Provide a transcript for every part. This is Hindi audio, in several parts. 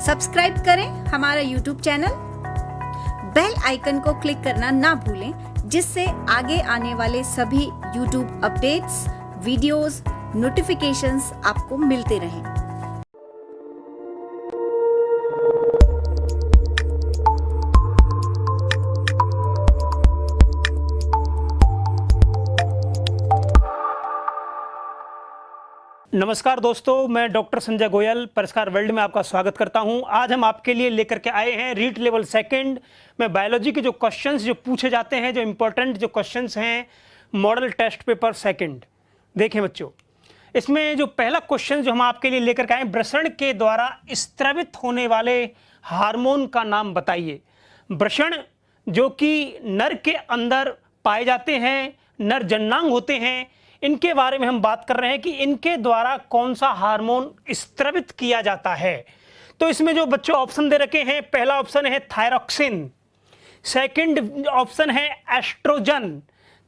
सब्सक्राइब करें हमारा यूट्यूब चैनल, बेल आइकन को क्लिक करना ना भूलें, जिससे आगे आने वाले सभी यूट्यूब अपडेट्स, वीडियोस, नोटिफिकेशंस आपको मिलते रहें। नमस्कार दोस्तों, मैं डॉक्टर संजय गोयल परिष्कार वर्ल्ड में आपका स्वागत करता हूं। आज हम आपके लिए लेकर के आए हैं रीट लेवल सेकंड में बायोलॉजी के जो क्वेश्चंस जो पूछे जाते हैं, जो इम्पोर्टेंट जो क्वेश्चंस हैं, मॉडल टेस्ट पेपर सेकंड। देखें बच्चों, इसमें जो पहला क्वेश्चन जो हम आपके लिए लेकर के आए, वृषण के द्वारा स्रावित होने वाले हार्मोन का नाम बताइए। वृषण जो कि नर के अंदर पाए जाते हैं, नर जननांग होते हैं, इनके बारे में हम बात कर रहे हैं कि इनके द्वारा कौन सा हार्मोन स्रावित किया जाता है। तो इसमें जो बच्चों ऑप्शन दे रखे हैं, पहला ऑप्शन है थायरॉक्सिन, सेकंड ऑप्शन है एस्ट्रोजन,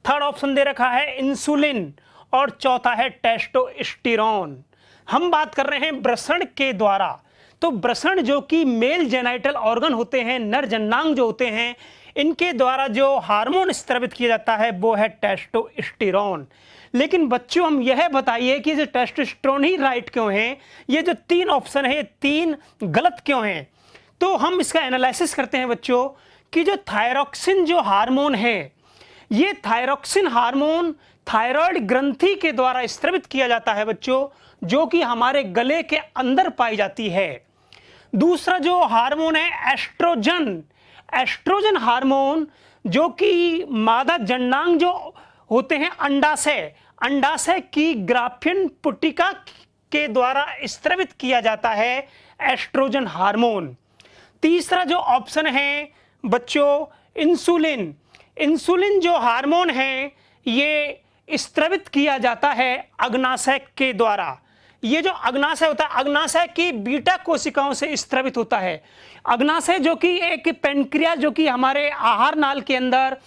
थर्ड ऑप्शन दे रखा है इंसुलिन और चौथा है टेस्टोस्टेरोन। हम बात कर रहे हैं वृषण के द्वारा। तो वृषण जो कि मेल जेनाइटल ऑर्गन होते हैं, नर जननांग जो होते हैं, इनके द्वारा जो हार्मोन स्रावित किया जाता है वो है टेस्टोस्टेरोन। लेकिन बच्चों हम यह बताइए कि जो टेस्टोस्टेरोन ही राइट क्यों है, ये जो तीन ऑप्शन है ये तीन गलत क्यों हैं। तो हम इसका एनालिसिस करते हैं बच्चों कि जो थायरॉक्सिन जो हार्मोन है, ये थायरॉक्सिन हार्मोन थायराइड ग्रंथि के द्वारा स्रावित किया जाता है बच्चों, जो कि हमारे गले के अंदर पाई जाती है। दूसरा जो हार्मोन है एस्ट्रोजन, एस्ट्रोजन हार्मोन जो कि मादा जननांग जो होते हैं, अंडाशय की ग्राफियन पुटिका के द्वारा स्रावित किया जाता है एस्ट्रोजन हार्मोन। तीसरा जो ऑप्शन है बच्चों इंसुलिन, इंसुलिन जो हार्मोन है ये स्रावित किया जाता है अग्नाशय के द्वारा। ये जो अग्नाशय होता है, अग्नाशय की बीटा कोशिकाओं से स्रावित होता है। अग्नाशय जो कि एक पेनक्रिया जो कि हमारे आहार नाल के अंदर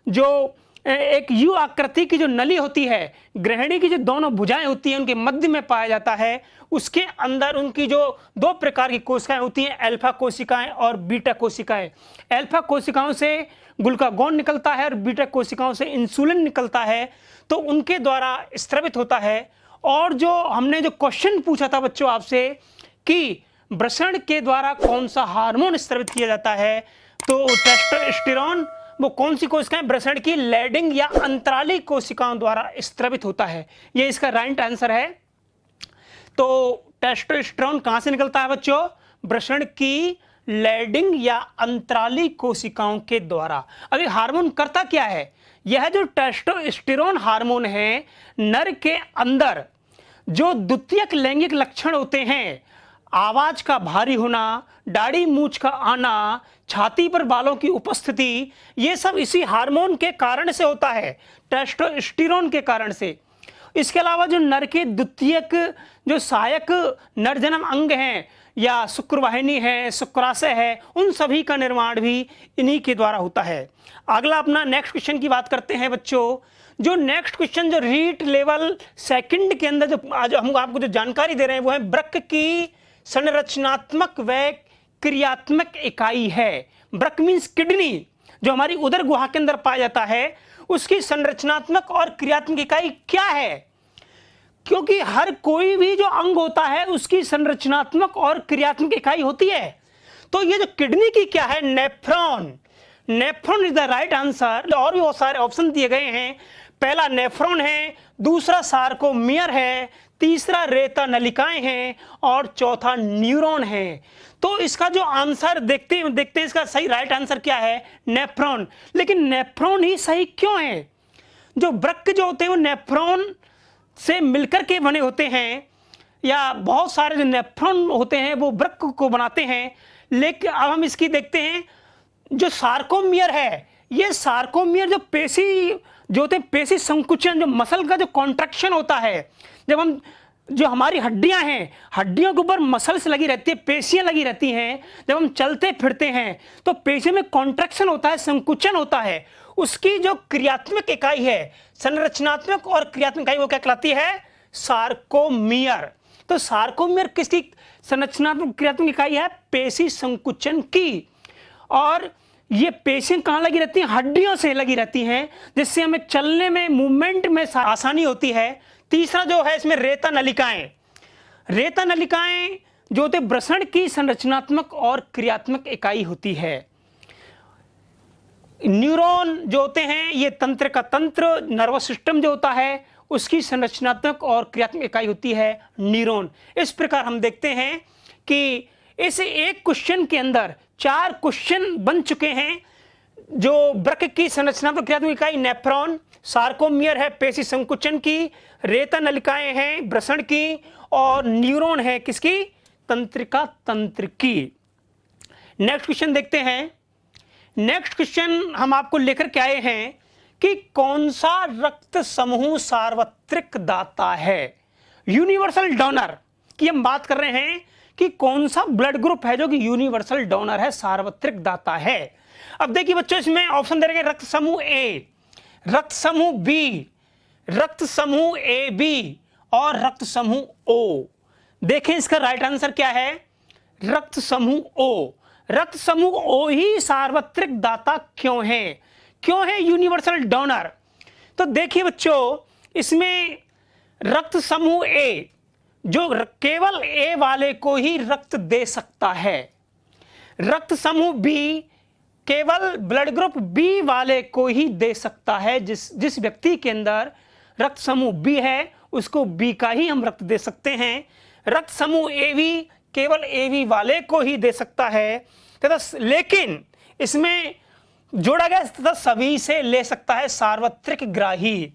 जो एक यू आकृति की जो नली होती है, ग्रहणी की जो दोनों भुजाएं होती हैं, उनके मध्य में पाया जाता है। उसके अंदर उनकी जो दो प्रकार की कोशिकाएं होती हैं, अल्फा कोशिकाएं और बीटा कोशिकाएं। अल्फा कोशिकाओं से ग्लूकागॉन निकलता है और बीटा कोशिकाओं से इंसुलिन निकलता है, तो उनके द्वारा स्रावित होता है। और जो हमने जो क्वेश्चन पूछा था बच्चों आपसे कि वृषण के द्वारा कौन सा हार्मोन स्रावित किया जाता है, तो टेस्टोस्टेरोन वो कौन सी कोशिकाएं वृषण की लैडिंग या अंतराली कोशिकाओं द्वारा स्रावित होता है। ये इसका राइट आंसर है। तो टेस्टोस्टेरोन कहां से निकलता है बच्चों? वृषण की लैडिंग या अंतराली कोशिकाओं के द्वारा। अभी हार्मोन करता क्या है? यह जो टेस्टोस्टेरोन हार्मोन है, नर के अंदर जो द्वितीयक लैंगिक लक्षण होते हैं, आवाज का भारी होना, दाढ़ी मूंछ का आना, छाती पर बालों की उपस्थिति, ये सब इसी हार्मोन के कारण से होता है, टेस्टोस्टेरोन के कारण से। इसके अलावा जो नर के द्वितीयक जो सहायक नरजनन अंग हैं या शुक्रवाहिनी है, शुक्राशय है, उन सभी का निर्माण भी इन्हीं के द्वारा होता है। अगला अपना नेक्स्ट क्वेश्चन की बात करते हैं बच्चों। जो नेक्स्ट क्वेश्चन जो रीट लेवल सेकंड के अंदर जो आज हम आपको जो जानकारी दे रहे हैं वो है वृक्क की संरचनात्मक व क्रियात्मक इकाई है। वृक्क मीन्स किडनी, जो हमारी उदर गुहा के अंदर पाया जाता है, उसकी संरचनात्मक और क्रियात्मक इकाई क्या है? क्योंकि हर कोई भी जो अंग होता है उसकी संरचनात्मक और क्रियात्मक इकाई होती है। तो ये जो किडनी की क्या है? Nephron. Nephron is the right answer. और भी बहुत सारे ऑप्शन दिए गए हैं। पहला नेफ्रॉन है, दूसरा सार्कोमियर है, तीसरा रेता नलिकाएं हैं और चौथा न्यूरॉन है। तो इसका जो आंसर देखते हैं इसका सही राइट आंसर क्या है? नेफ्रॉन। लेकिन नेफ्रॉन ही सही क्यों है? जो वृक्क जो होते हैं वो नेफ्रॉन से मिलकर के बने होते हैं, या बहुत सारे जो नेफ्रॉन होते हैं वो वृक्क को बनाते हैं। लेकिन अब हम इसकी देखते हैं, जो सार्कोमियर है, ये सार्कोमियर जो पेशी जो होते हैं, पेशी संकुचन, जो मसल का जो कॉन्ट्रैक्शन होता है, जब हम जो हमारी हड्डियां हैं, हड्डियों के ऊपर मसल्स लगी रहती है, पेशियां लगी रहती हैं, जब हम चलते फिरते हैं तो पेशियों में कॉन्ट्रैक्शन होता है, संकुचन होता है। उसकी जो क्रियात्मक इकाई है, संरचनात्मक और क्रियात्मक इकाई, वो क्या कहलाती है? सार्कोमियर। तो सार्कोमियर किसकी संरचनात्मक क्रियात्मक इकाई है? पेशी संकुचन की। और ये पेशियां कहाँ लगी रहती हैं? हड्डियों से लगी रहती हैं, जिससे हमें चलने में, मूवमेंट में आसानी होती है। तीसरा जो है इसमें रेता नलिकाएं। रेता नलिकाएं जो होते वृषण की संरचनात्मक और क्रियात्मक इकाई होती है। न्यूरॉन जो होते हैं ये तंत्र का तंत्र, नर्वस सिस्टम जो होता है उसकी संरचनात्मक और क्रियात्मक इकाई होती है न्यूरॉन। इस प्रकार हम देखते हैं कि इस एक क्वेश्चन के अंदर 4 क्वेश्चन बन चुके हैं। जो वृक्क की संरचनात्मक क्रियात्मक इकाई नेफ्रॉन, सार्कोमियर है पेशी संकुचन की, रेता नलिकाएं हैं वृषण की, और न्यूरॉन है किसकी? तंत्रिका तंत्र की। नेक्स्ट क्वेश्चन देखते हैं। नेक्स्ट क्वेश्चन हम आपको लेकर के आए हैं कि कौन सा रक्त समूह सार्वत्रिक दाता है? यूनिवर्सल डोनर की हम बात कर रहे हैं कि कौन सा ब्लड ग्रुप है जो कि यूनिवर्सल डोनर है, सार्वत्रिक दाता है। अब देखिए बच्चों, इसमें ऑप्शन दे रहे हैं रक्त समूह ए, रक्त समूह बी, रक्त समूह ए बी और रक्त समूह ओ। देखें इसका राइट आंसर क्या है? रक्त समूह ओ। रक्त समूह ओ ही सार्वत्रिक दाता क्यों है? क्यों है यूनिवर्सल डोनर? तो देखिए बच्चों, इसमें रक्त समूह ए जो केवल ए वाले को ही रक्त दे सकता है, रक्त समूह बी केवल ब्लड ग्रुप बी वाले को ही दे सकता है। जिस व्यक्ति के अंदर रक्त समूह बी है उसको बी का ही हम रक्त दे सकते हैं। रक्त समूह एवी केवल एवी वाले को ही दे सकता है तथा, लेकिन इसमें जोड़ा गया तथा सभी से ले सकता है, सार्वत्रिक ग्राही।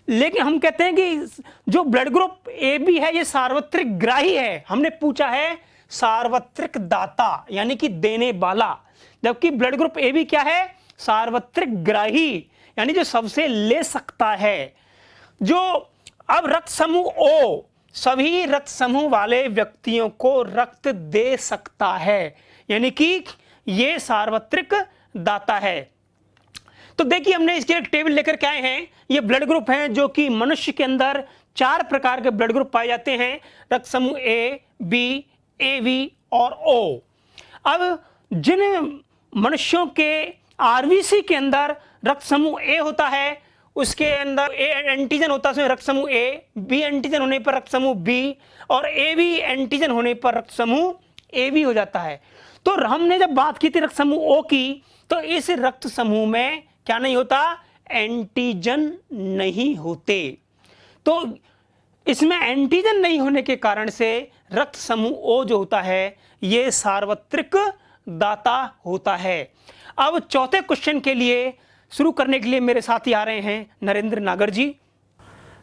लेकिन हम कहते हैं कि जो ब्लड ग्रुप ए बी है ये सार्वत्रिक ग्राही है। हमने पूछा है सार्वत्रिक दाता यानी कि देने वाला, जबकि ब्लड ग्रुप ए बी क्या है? सार्वत्रिक ग्राही यानी जो सबसे ले सकता है। जो अब रक्त समूह ओ सभी रक्त समूह वाले व्यक्तियों को रक्त दे सकता है, यानी कि ये सार्वत्रिक दाता है। तो देखिए हमने इसके एक टेबल लेकर के आए हैं। ये ब्लड ग्रुप हैं जो कि मनुष्य के अंदर 4 प्रकार के ब्लड ग्रुप पाए जाते हैं, रक्त समूह ए, बी, ए वी और ओ। अब जिन मनुष्यों के आरबीसी के अंदर रक्त समूह ए होता है, उसके अंदर ए एंटीजन होता है, उसमें रक्त समूह ए, बी एंटीजन होने पर रक्त समूह बी और ए बी एंटीजन होने पर रक्त समूह ए बी हो जाता है। तो हमने जब बात की थी रक्त समूह ओ की, तो इस रक्त समूह में क्या नहीं होता? एंटीजन नहीं होते। तो इसमें एंटीजन नहीं होने के कारण से रक्त समूह ओ जो होता है ये सार्वत्रिक दाता होता है। अब चौथे क्वेश्चन के लिए शुरू करने के लिए मेरे साथ ही आ रहे हैं नरेंद्र नागर जी।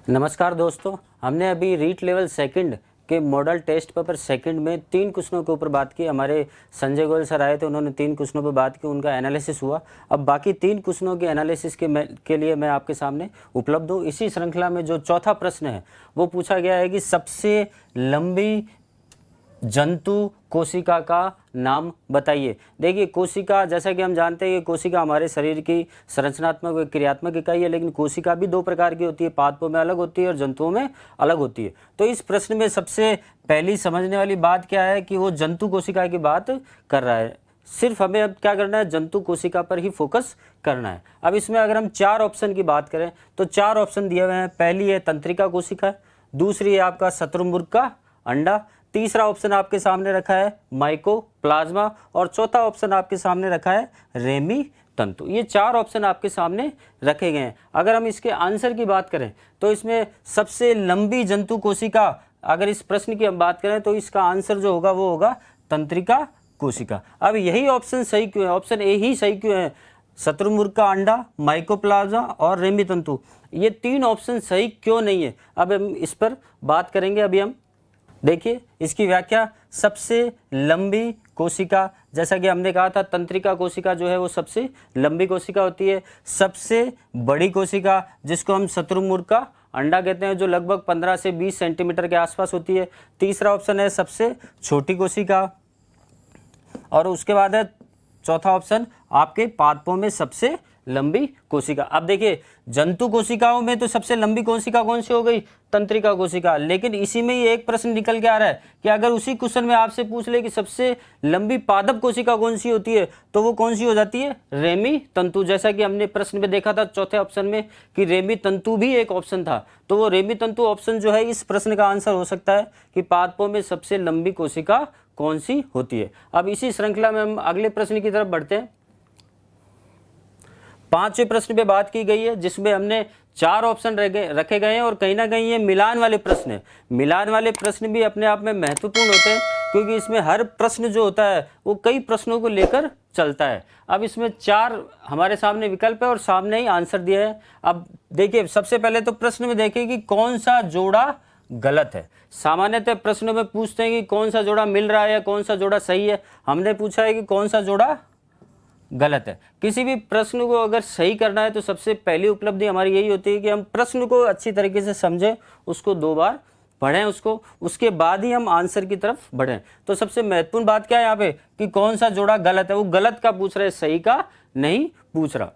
नमस्कार दोस्तों, हमने अभी रीट लेवल सेकंड के मॉडल टेस्ट पेपर सेकंड में 3 क्वेश्चनों के ऊपर बात की। हमारे संजय गोयल सर आए थे, उन्होंने 3 क्वेश्चनों पर बात की, उनका एनालिसिस हुआ। अब बाकी 3 क्वेश्चनों के एनालिसिस के लिए मैं आपके सामने उपलब्ध हूँ। इसी श्रृंखला में जो चौथा प्रश्न है वो पूछा गया है कि सबसे लंबी जंतु कोशिका का नाम बताइए। देखिए कोशिका, जैसा कि हम जानते हैं कि कोशिका हमारे शरीर की संरचनात्मक व क्रियात्मक इकाई है, लेकिन कोशिका भी 2 प्रकार की होती है, पादपों में अलग होती है और जंतुओं में अलग होती है। तो इस प्रश्न में सबसे पहली समझने वाली बात क्या है कि वो जंतु कोशिका की बात कर रहा है। सिर्फ हमें अब क्या करना है? जंतु कोशिका पर ही फोकस करना है। अब इसमें अगर हम 4 ऑप्शन की बात करें तो 4 ऑप्शन दिए हुए हैं। पहली है तंत्रिका कोशिका, दूसरी है आपका शत्रुमुर्ग का अंडा, तीसरा ऑप्शन आपके सामने रखा है माइकोप्लाज्मा और चौथा ऑप्शन आपके सामने रखा है रेमी तंतु। ये 4 ऑप्शन आपके सामने रखे गए हैं। अगर हम इसके आंसर की बात करें तो इसमें सबसे लंबी जंतु कोशिका, अगर इस प्रश्न की हम बात करें तो इसका आंसर जो होगा वो होगा तंत्रिका कोशिका। अब यही ऑप्शन सही क्यों है? ऑप्शन ए ही सही क्यों है? शत्रुमुर्ग का अंडा, माइकोप्लाज्मा और रेमी तंतु, ये 3 ऑप्शन सही क्यों नहीं है? अब हम इस पर बात करेंगे। अभी हम देखिए इसकी व्याख्या। सबसे लंबी कोशिका, जैसा कि हमने कहा था तंत्रिका कोशिका जो है वो सबसे लंबी कोशिका होती है। सबसे बड़ी कोशिका जिसको हम शत्रुमुर्ग का अंडा कहते हैं, जो लगभग 15 से 20 सेंटीमीटर के आसपास होती है। तीसरा ऑप्शन है सबसे छोटी कोशिका और उसके बाद है चौथा ऑप्शन आपके पादपों में सबसे लंबी कोशिका। अब देखिए जंतु कोशिकाओं में तो सबसे लंबी कोशिका कौन सी हो गई, तंत्रिका कोशिका। लेकिन इसी में ही एक प्रश्न निकल के आ रहा है कि अगर उसी क्वेश्चन में आपसे पूछ ले कि सबसे लंबी पादप कोशिका कौन सी होती है, तो वो कौन सी हो जाती है, रेमी तंतु। जैसा कि हमने प्रश्न में देखा था चौथे ऑप्शन में कि रेमी तंतु भी एक ऑप्शन था, तो वो रेमी तंतु ऑप्शन जो है इस प्रश्न का आंसर हो सकता है कि पादपों में सबसे लंबी कोशिका कौन सी होती है। अब इसी श्रृंखला में हम अगले प्रश्न की तरफ बढ़ते हैं। पांचवें प्रश्न पे बात की गई है जिसमें हमने 4 ऑप्शन रखे गए हैं और कहीं ना कहीं ये मिलान वाले प्रश्न है। मिलान वाले प्रश्न भी अपने आप में महत्वपूर्ण होते हैं क्योंकि इसमें हर प्रश्न जो होता है वो कई प्रश्नों को लेकर चलता है। अब इसमें 4 हमारे सामने विकल्प है और सामने ही आंसर दिया है। अब देखिए सबसे पहले तो प्रश्न में देखिए कि कौन सा जोड़ा गलत है। सामान्यतः प्रश्नों में पूछते हैं कि कौन सा जोड़ा मिल रहा है या कौन सा जोड़ा सही है। हमने पूछा है कि कौन सा जोड़ा गलत है। किसी भी प्रश्न को अगर सही करना है तो सबसे पहली उपलब्धि हमारी यही होती है कि हम प्रश्न को अच्छी तरीके से समझें, उसको 2 बार पढ़ें उसके बाद ही हम आंसर की तरफ बढ़ें। तो सबसे महत्वपूर्ण बात क्या है यहाँ पे कि कौन सा जोड़ा गलत है, वो गलत का पूछ रहे, सही का नहीं पूछ रहा।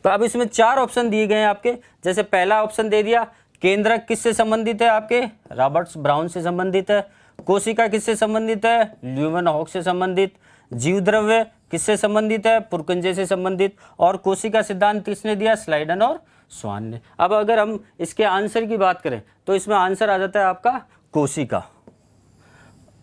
तो अब इसमें 4 ऑप्शन दिए गए हैं आपके। जैसे पहला ऑप्शन दे दिया केंद्रक किससे संबंधित है, आपके रॉबर्ट्स ब्राउन से संबंधित है। कोशिका किससे संबंधित है, ल्यूमेनहॉक से संबंधित। जीव द्रव्य किससे संबंधित है, पुरकुंजे से संबंधित। और कोशिका सिद्धांत किसने दिया, स्लाइडन और स्वान ने। अब अगर हम इसके आंसर की बात करें तो इसमें आंसर आ जाता है आपका कोशिका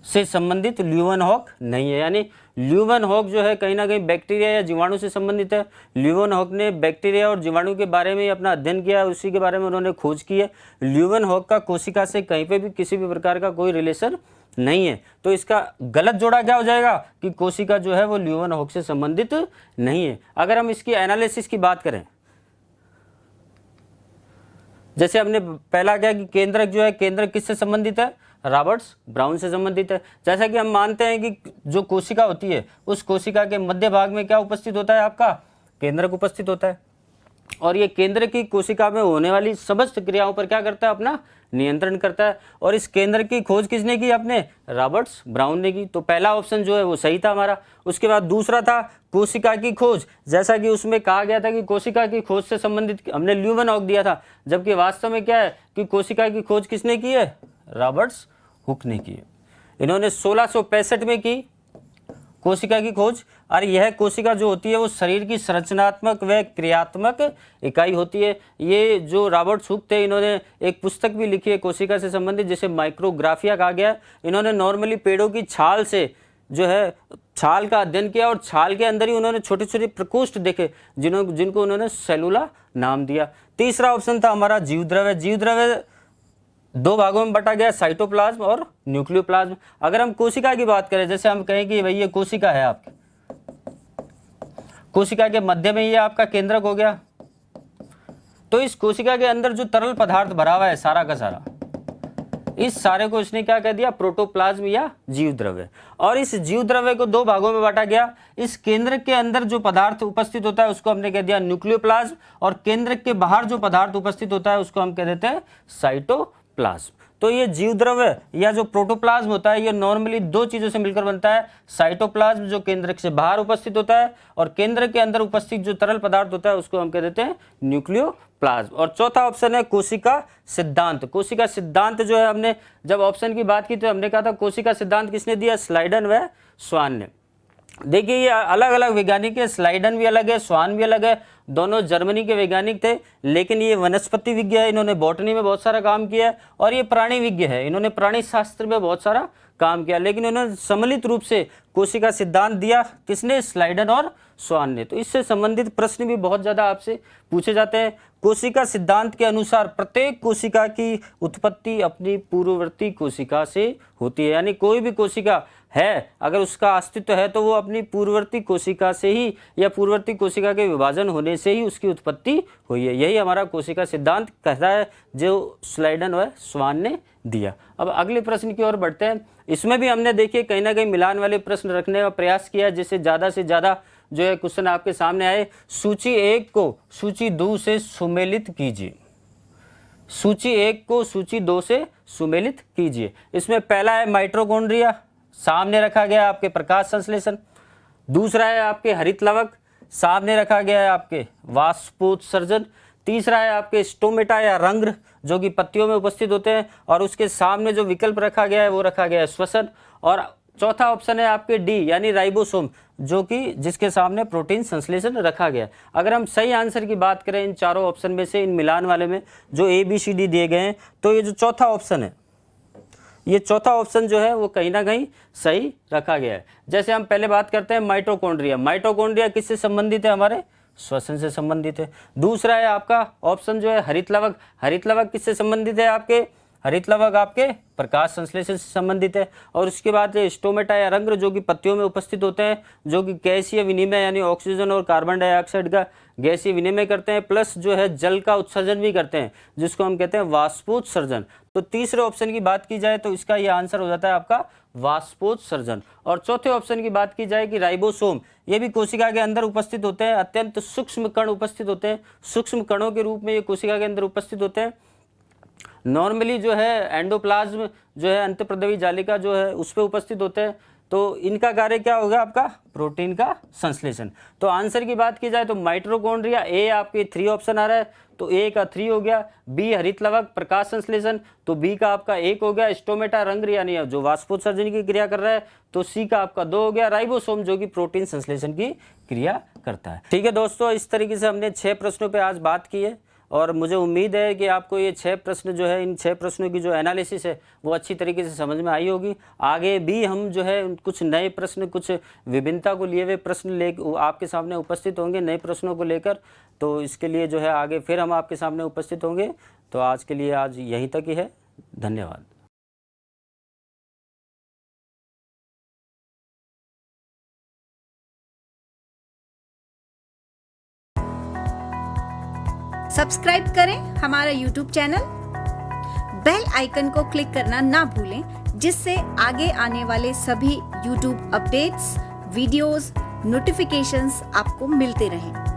से संबंधित ल्यूमेनहॉक नहीं है। यानी ल्यूमेनहॉक जो है कहीं ना कहीं बैक्टीरिया या जीवाणु से संबंधित है। ल्यूमेनहॉक ने बैक्टीरिया और जीवाणु के बारे में अपना अध्ययन किया, उसी के बारे में उन्होंने खोज की है। ल्यूमेनहॉक का कोशिका से कहीं पे भी किसी भी प्रकार का कोई रिलेशन नहीं है। तो इसका गलत जोड़ा क्या हो जाएगा कि कोशिका जो है वो ल्यूमेनहॉक से संबंधित नहीं है। अगर हम इसकी एनालिसिस की बात करें, जैसे हमने पहला क्या कि केंद्रक जो है, केंद्रक किससे संबंधित है, रॉबर्ट्स ब्राउन से संबंधित है। जैसा कि हम मानते हैं कि जो कोशिका होती है उस कोशिका के मध्य भाग में क्या उपस्थित होता है, आपका केंद्रक उपस्थित होता है। और ये केंद्र की कोशिका में होने वाली समस्त क्रियाओं पर क्या करता है, अपना नियंत्रण करता है। और इस केंद्र की खोज किसने की, अपने रॉबर्ट्स ब्राउन ने की। तो पहला ऑप्शन जो है वो सही था हमारा। उसके बाद दूसरा था कोशिका की खोज। जैसा कि उसमें कहा गया था कि कोशिका की खोज से संबंधित हमने ल्यूमेनहॉक दिया था, जबकि वास्तव में क्या है कि कोशिका की खोज किसने की है, रॉबर्ट्स हुक ने की है। इन्होंने 1665 में की कोशिका की खोज। और यह कोशिका जो होती है वो शरीर की संरचनात्मक व क्रियात्मक इकाई होती है। ये जो रॉबर्ट्स हुक थे इन्होंने एक पुस्तक भी लिखी है कोशिका से संबंधित, जिसे माइक्रोग्राफिया कहा गया है। इन्होंने नॉर्मली पेड़ों की छाल से जो है छाल का अध्ययन किया और छाल के अंदर ही उन्होंने छोटे छोटे प्रकोष्ठ देखे जिनको उन्होंने सेलुला नाम दिया। तीसरा ऑप्शन था हमारा जीव द्रव्य। जीव द्रव्य 2 भागों में बटा गया, साइटोप्लाज्म और न्यूक्लियोप्लाज्म। अगर हम कोशिका की बात करें, जैसे हम कहें कि भाई ये कोशिका है आपकी, कोशिका के मध्य में ये आपका केंद्रक हो गया। तो इस कोशिका के अंदर जो तरल पदार्थ भरा हुआ है सारा का सारा, इस सारे को इसने क्या कह दिया, प्रोटोप्लाज्म या जीव द्रव्य। और इस जीव द्रव्य को 2 भागों में बांटा गया। इस केंद्र के अंदर जो पदार्थ उपस्थित होता है उसको हमने कह दिया न्यूक्लियोप्लाज्म, और केंद्र के बाहर जो पदार्थ उपस्थित होता है उसको हम कह देते हैं साइटोप्लाज्म। तो ये जीव द्रव्य या जो प्रोटोप्लाज्म होता है ये नॉर्मली 2 चीजों से मिलकर बनता है। साइटोप्लाज्म जो केंद्र से बाहर उपस्थित होता है, और केंद्र के अंदर उपस्थित जो तरल पदार्थ होता है उसको हम कह देते हैं न्यूक्लियोप्लाज्म। और चौथा ऑप्शन है कोशिका सिद्धांत। कोशिका सिद्धांत जो है, हमने जब ऑप्शन की बात की तो हमने कहा था कोशिका सिद्धांत किसने दिया, स्लाइडन व स्वान ने। देखिए ये अलग अलग वैज्ञानिक है, स्लाइडन भी अलग है, स्वान भी अलग है। दोनों जर्मनी के वैज्ञानिक थे, लेकिन ये वनस्पति विज्ञ है, इन्होंने बॉटनी में बहुत सारा काम किया है। और ये प्राणी विज्ञ है, इन्होंने प्राणी शास्त्र में बहुत सारा काम किया, लेकिन उन्होंने सम्मिलित रूप से कोशिका सिद्धांत दिया। किसने, स्लाइडन और स्वान ने। तो इससे संबंधित प्रश्न भी बहुत ज़्यादा आपसे पूछे जाते हैं। कोशिका सिद्धांत के अनुसार प्रत्येक कोशिका की उत्पत्ति अपनी पूर्ववर्ती कोशिका से होती है। यानी कोई भी कोशिका है, अगर उसका अस्तित्व है तो वो अपनी पूर्ववर्ती कोशिका से ही या पूर्ववर्ती कोशिका के विभाजन होने से ही उसकी उत्पत्ति हुई है। यही हमारा कोशिका सिद्धांत कहता है, जो स्लाइडन व स्वान ने दिया। अब अगले प्रश्न की ओर बढ़ते हैं। इसमें भी हमने देखिए कहीं ना कहीं मिलान वाले प्रश्न रखने का प्रयास किया, जिससे ज़्यादा से ज़्यादा जो है क्वेश्चन आपके सामने आए। सूची 1 को सूची 2 से सुमेलित कीजिए। सूची 1 को सूची 2 से सुमेलित कीजिए। इसमें पहला है माइटोकॉन्ड्रिया, सामने रखा गया आपके प्रकाश संश्लेषण। दूसरा है आपके हरित लवक, सामने रखा गया है आपके वाष्पोत्सर्जन। तीसरा है आपके स्टोमेटा या रंध्र जो कि पत्तियों में उपस्थित होते हैं, और उसके सामने जो विकल्प रखा गया है वो रखा गया है श्वसन। और चौथा ऑप्शन है आपके डी यानी राइबोसोम, जो कि जिसके सामने प्रोटीन संश्लेषण रखा गया है। अगर हम सही आंसर की बात करें इन चारों ऑप्शन में से, इन मिलान वाले में जो ए बी सी डी दिए गए हैं, तो ये जो चौथा ऑप्शन है, ये चौथा ऑप्शन जो है वो कहीं ना कहीं सही रखा गया है। जैसे हम पहले बात करते हैं माइटोकॉन्ड्रिया। माइटोकॉन्ड्रिया किससे संबंधित है? हमारे श्वसन से संबंधित है। दूसरा है आपका ऑप्शन जो है हरित लवक। हरित लवक किससे संबंधित है? आपके हरित लवक आपके प्रकाश संश्लेषण से संबंधित है। और उसके बाद स्टोमेटा या रंध्र जो कि पत्तियों में उपस्थित होते हैं, जो कि गैसीय विनिमय यानी ऑक्सीजन और कार्बन डाइऑक्साइड का गैसीय विनिमय करते हैं, प्लस जो है जल का उत्सर्जन भी करते हैं, जिसको हम कहते हैं वाष्पोत्सर्जन। तो तीसरे ऑप्शन की बात की जाए तो इसका ये आंसर हो जाता है आपका वाष्पोत्सर्जन। और चौथे ऑप्शन की बात की जाए कि राइबोसोम, ये भी कोशिका के अंदर उपस्थित होते हैं। अत्यंत सूक्ष्म कण उपस्थित होते हैं, सूक्ष्म कणों के रूप में ये कोशिका के अंदर उपस्थित होते हैं। नॉर्मली जो है एंडोप्लाज्म जो है अंतःप्रद्रवी जालिका जो है उस पर उपस्थित होते हैं। तो इनका कार्य क्या होगा? आपका प्रोटीन का संश्लेषण। तो आंसर की बात की जाए तो माइटोकॉन्ड्रिया ए आपके 3 ऑप्शन आ रहा है, तो ए का 3 हो गया। बी हरित लवक प्रकाश संश्लेषण, तो बी का आपका 1 हो गया। स्टोमेटा रंध्र यानी जो वाष्पोत्सर्जन की क्रिया कर रहा है, तो सी का आपका 2 हो गया। राइबोसोम जो कि प्रोटीन संश्लेषण की क्रिया करता है। ठीक है दोस्तों, इस तरीके से हमने 6 प्रश्नों पर आज बात की है, और मुझे उम्मीद है कि आपको ये 6 प्रश्न जो है, इन 6 प्रश्नों की जो एनालिसिस है वो अच्छी तरीके से समझ में आई होगी। आगे भी हम जो है कुछ नए प्रश्न, कुछ विभिन्नता को लिए हुए प्रश्न ले आपके सामने उपस्थित होंगे, नए प्रश्नों को लेकर। तो इसके लिए जो है आगे फिर हम आपके सामने उपस्थित होंगे। तो आज के लिए आज यहीं तक ही है। धन्यवाद। सब्सक्राइब करें हमारा YouTube चैनल, बेल आइकन को क्लिक करना ना भूलें, जिससे आगे आने वाले सभी YouTube अपडेट्स, वीडियोस, नोटिफिकेशंस आपको मिलते रहें।